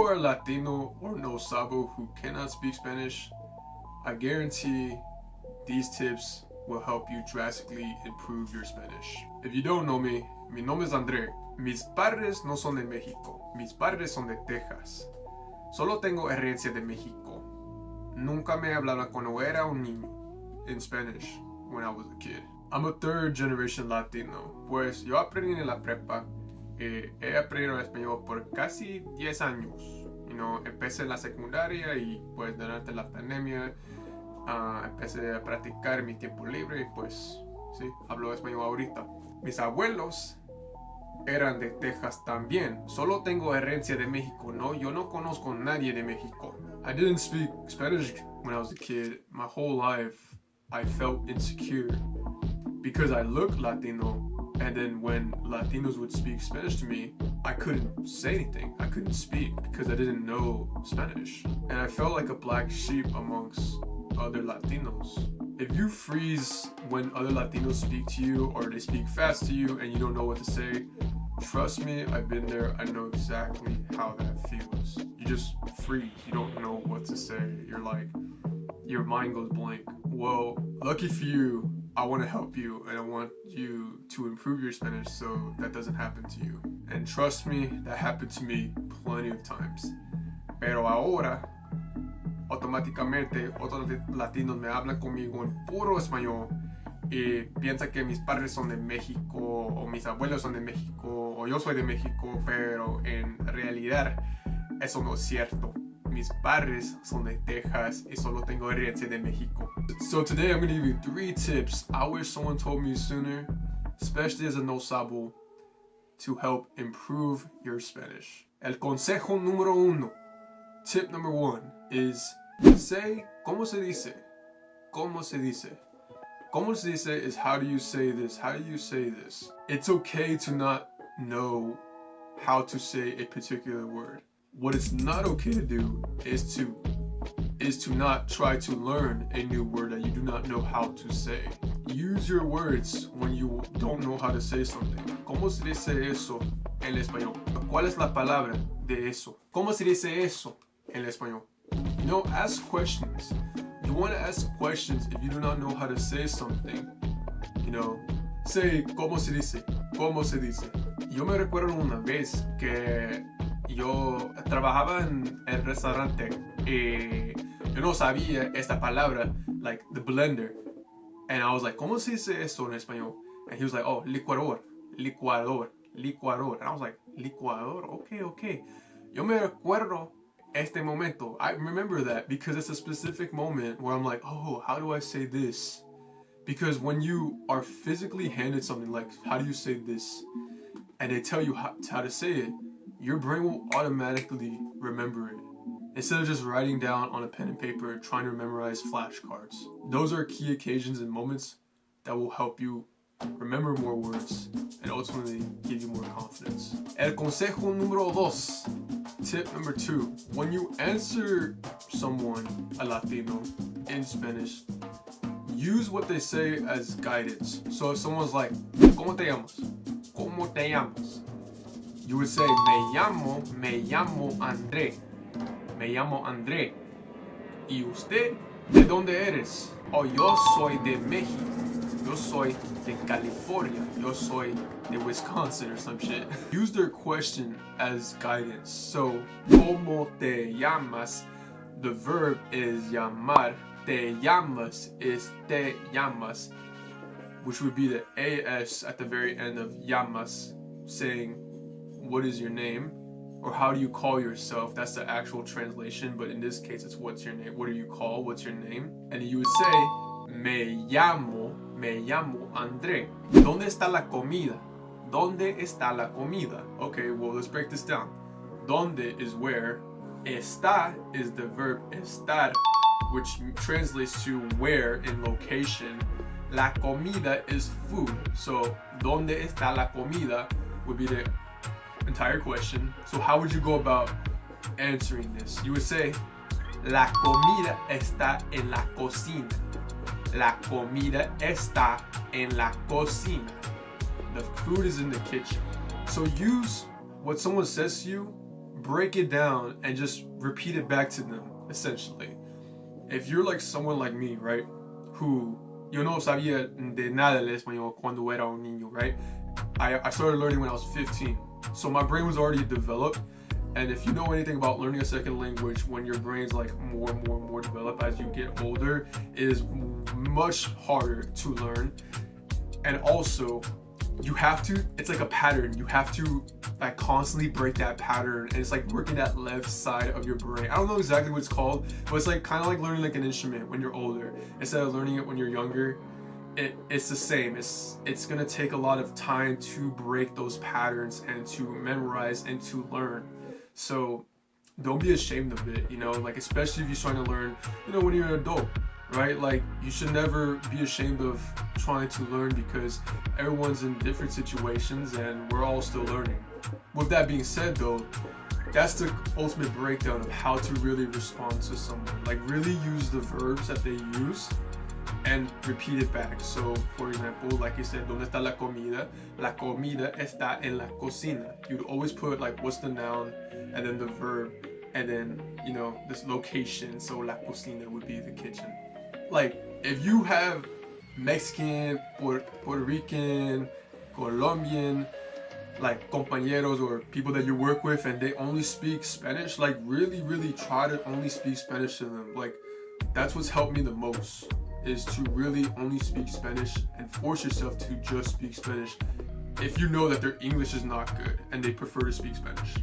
you are Latino or No Sabo who cannot speak Spanish, I guarantee these tips will help you drastically improve your Spanish. If you don't know me, mi nombre es André. Mis padres no son de México. Mis padres son de Texas. Solo tengo herencia de México. Nunca me hablaban cuando era un niño in Spanish when I was a kid. I'm a third generation Latino. Pues yo aprendí en la prepa. He aprendido español por casi 10 años. Empecé en la secundaria y pues durante la pandemia empecé a practicar en mi tiempo libre y pues sí, hablo español ahorita. Mis abuelos eran de Texas también. Solo tengo herencia de México, ¿no? Yo no conozco a nadie de México. I didn't speak Spanish when I was a kid. My whole life I felt insecure because I looked Latino, and then when Latinos would speak Spanish to me, I couldn't say anything. I couldn't speak because I didn't know Spanish. And I felt like a black sheep amongst other Latinos. If you freeze when other Latinos speak to you or they speak fast to you and you don't know what to say, trust me, I've been there. I know exactly how that feels. You just freeze. You don't know what to say. You're like, your mind goes blank. Well, lucky for you, I want to help you and I want you to improve your Spanish so that doesn't happen to you. And trust me, that happened to me plenty of times. Pero ahora, automáticamente, otros latinos me hablan conmigo en puro español y piensan que mis padres son de México o mis abuelos son de México o yo soy de México, pero en realidad eso no es cierto. Mis padres son de Texas y solo tengo herencia de México. So today I'm going to give you 3 tips I wish someone told me sooner, especially as a No Sabo, to help improve your Spanish. El consejo número 1, tip number 1 is say ¿cómo se dice? ¿Cómo se dice? ¿Cómo se dice is how do you say this? How do you say this? It's okay to not know how to say a particular word. What it's not okay to do is to not try to learn a new word that you do not know how to say. Use your words when you don't know how to say something. ¿Cómo se dice eso en español? ¿Cuál es la palabra de eso? ¿Cómo se dice eso en español? Ask questions. You want to ask questions if you do not know how to say something. Say, ¿cómo se dice? ¿Cómo se dice? Yo me recuerdo una vez que yo trabajaba en el restaurante y yo no sabía esta palabra, like the blender. And I was like, ¿cómo se dice eso en español? And he was like, oh, licuador. And I was like, licuador? Okay. Yo me recuerdo este momento. I remember that because it's a specific moment where I'm like, oh, how do I say this? Because when you are physically handed something like, how do you say this? And they tell you how to say it, your brain will automatically remember it. Instead of just writing down on a pen and paper, trying to memorize flashcards. Those are key occasions and moments that will help you remember more words and ultimately give you more confidence. El consejo número 2, tip number 2. When you answer someone, a Latino, in Spanish, use what they say as guidance. So if someone's like, ¿Cómo te llamas? ¿Cómo te llamas? You would say, me llamo André. Me llamo André. ¿Y usted? ¿De dónde eres? Oh, yo soy de México. Yo soy de California. Yo soy de Wisconsin or some shit. Use their question as guidance. So, ¿Cómo te llamas? The verb is llamar. Te llamas is te llamas, which would be the AS at the very end of llamas, saying, what is your name? Or how do you call yourself? That's the actual translation, but in this case, it's what's your name? What do you call? What's your name? And you would say, me llamo André. ¿Dónde está la comida? ¿Dónde está la comida? Okay, well, let's break this down. ¿Dónde is where? Está is the verb estar, which translates to where in location. La comida is food. So, ¿dónde está la comida? Would be the entire question. So how would you go about answering this? You would say, la comida está en la cocina. La comida está en la cocina. The food is in the kitchen. So use what someone says to you break it down and just repeat it back to them, essentially. If you're like someone like me, right, who yo no sabía de nada el español cuando era un niño, right? I started learning when I was 15, so my brain was already developed. And if you know anything about learning a second language, when your brain's like more and more and more developed as you get older, it is much harder to learn. And also, you have to, it's like a pattern. You have to like constantly break that pattern, and it's like working that left side of your brain. I don't know exactly what it's called, but it's like kind of like learning like an instrument when you're older instead of learning it when you're younger. It's the same. It's gonna take a lot of time to break those patterns and to memorize and to learn. So don't be ashamed of it, you know, like especially if you're trying to learn, you know, when you're an adult, right? Like you should never be ashamed of trying to learn, because everyone's in different situations and we're all still learning. With that being said though, that's the ultimate breakdown of how to really respond to someone. Like really use the verbs that they use and repeat it back. So for example, like you said, ¿dónde está la comida? La comida está en la cocina. You'd always put like what's the noun and then the verb and then, you know, this location. So la cocina would be the kitchen. Like if you have Mexican, Puerto Rican, Colombian, like compañeros or people that you work with and they only speak Spanish, like really try to only speak Spanish to them. Like that's what's helped me the most, is to really only speak Spanish and force yourself to just speak Spanish if you know that their English is not good and they prefer to speak Spanish.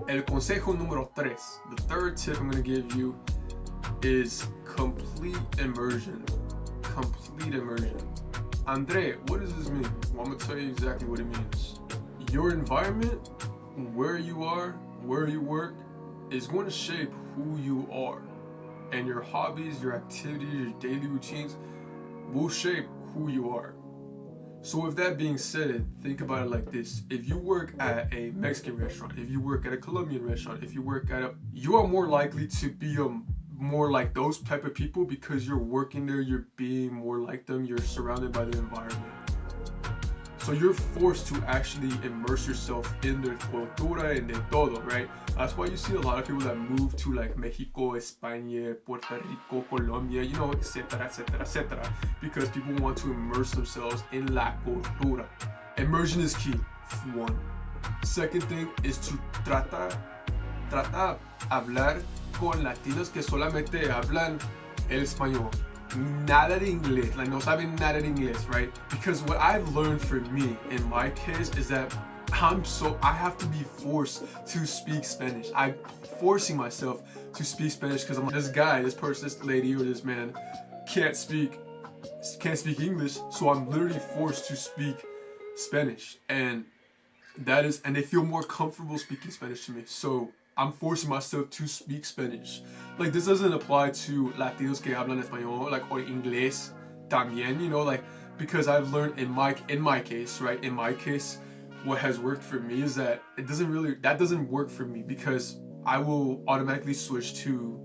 El consejo número 3, the third tip I'm going to give you is complete immersion. Complete immersion. André, what does this mean? Well, I'm going to tell you exactly what it means. Your environment, where you are, where you work, is going to shape who you are. And your hobbies, your activities, your daily routines will shape who you are. So with that being said, think about it like this. If you work at a Mexican restaurant, if you work at a Colombian restaurant, if you work at you are more likely to be more like those type of people because you're working there, you're being more like them, you're surrounded by the environment. So you're forced to actually immerse yourself in their cultura and de todo, right? That's why you see a lot of people that move to like Mexico, España, Puerto Rico, Colombia, you know, etc., etc., etc., because people want to immerse themselves in la cultura. Immersion is key, one. Second thing is to trata hablar con latinos que solamente hablan el español. Nada de inglés, like no saben nada de inglés, right? Because what I've learned for me in my case is that I have to be forced to speak Spanish. I'm forcing myself to speak Spanish because I'm like, this guy, this person, this lady or this man can't speak English, so I'm literally forced to speak Spanish, and they feel more comfortable speaking Spanish to me. So I'm forcing myself to speak Spanish. Like this doesn't apply to Latinos que hablan español, like, or inglés también, you know, like, because I've learned in my case, right? In my case, what has worked for me is that that doesn't work for me, because I will automatically switch to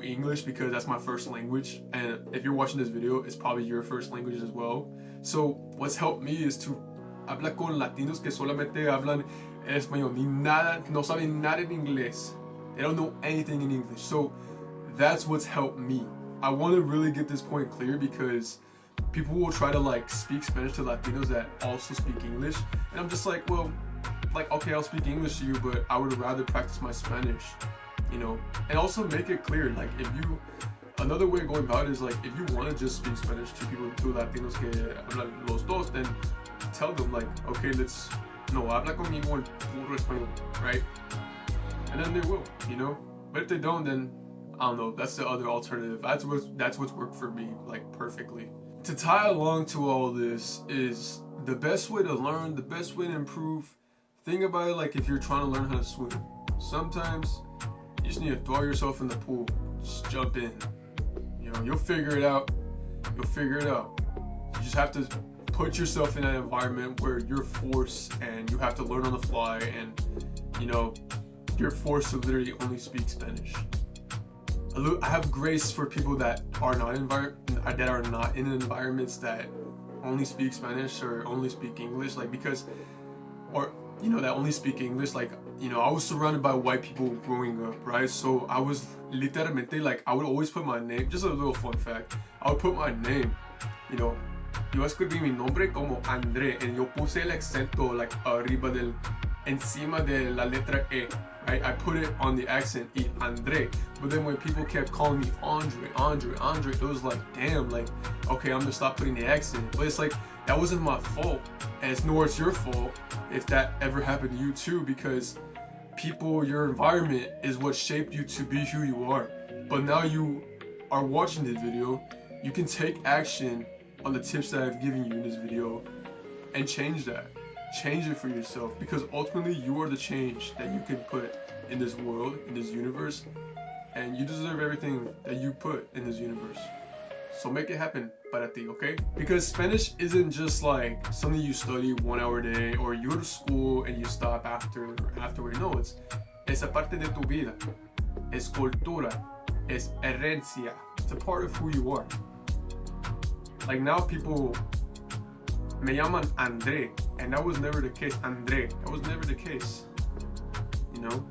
English because that's my first language, and if you're watching this video, it's probably your first language as well. So what's helped me is to hablar con latinos que solamente hablan español, no saben nada en inglés. They don't know anything in English. So that's what's helped me. I want to really get this point clear, because people will try to like speak Spanish to Latinos that also speak English, and I'm just like, well, like, okay, I'll speak English to you, but I would rather practice my Spanish, you know. And also make it clear, like, another way of going about it is like, if you want to just speak Spanish to Latinos que hablan los dos, then tell them like, okay, habla conmigo en puro español, right? And then they will, you know. But if they don't, then I don't know. That's the other alternative. That's what's worked for me, like, perfectly. To tie along to all this is the best way to learn, the best way to improve. Think about it like if you're trying to learn how to swim. Sometimes you just need to throw yourself in the pool, just jump in. You know, you'll figure it out. You'll figure it out. You just have to put yourself in an environment where you're forced and you have to learn on the fly, and you know, you're forced to literally only speak Spanish. I have grace for people that are not in environments that only speak Spanish or only speak English, like, because, or, you know, that only speak English. Like, you know, I was surrounded by white people growing up, right? So I was literalmente like, I would always put my name, just a little fun fact, I would put my name, you know, yo escribí mi nombre como André, and yo puse el acento like arriba encima de la letra E, right? I put it on the accent, y André. But then when people kept calling me Andre, it was like, damn, like, okay, I'm gonna stop putting the accent. But it's like, that wasn't my fault, and it's nor it's your fault if that ever happened to you too, because people, your environment is what shaped you to be who you are. But now you are watching this video, you can take action on the tips that I've given you in this video and change that. Change it for yourself, because ultimately you are the change that you can put in this world, in this universe, and you deserve everything that you put in this universe. So make it happen para ti, okay? Because Spanish isn't just like something you study 1 hour a day, or you go to school and you stop afterward. No, it's a parte de tu vida. Es cultura. Es herencia. It's a part of who you are. Like now people me llaman André, and that was never the case. André, that was never the case. You know?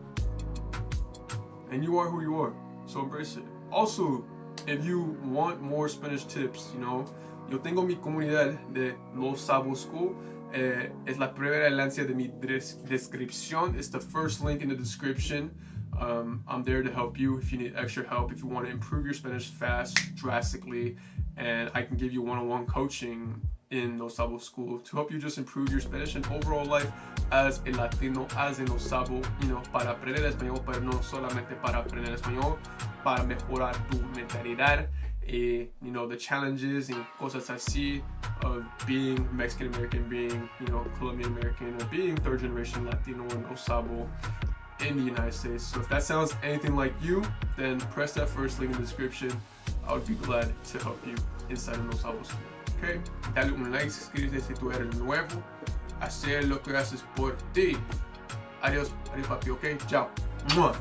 And you are who you are. So embrace it. Also, if you want more Spanish tips, you know, yo tengo mi comunidad de No Sabo School. Es la primera enlace de mi descripción. It's the first link in the description. I'm there to help you if you need extra help, if you want to improve your Spanish fast, drastically, and I can give you one-on-one coaching in No Sabo School to help you just improve your Spanish and overall life as a Latino, as a No Sabo, you know, para aprender español, pero no solamente para aprender español, para mejorar tu mentalidad, you know, the challenges and cosas así of being Mexican American, being, you know, Colombian American, or being third generation Latino and No Sabo in the United States. So if that sounds anything like you, then press that first link in the description. I would be glad to help you inside of No Sabo School. Okay? Dale un like, suscríbete si tú eres nuevo. Hacer lo que haces por ti. Adiós, adiós papi, ok? Chao. ¡Mua!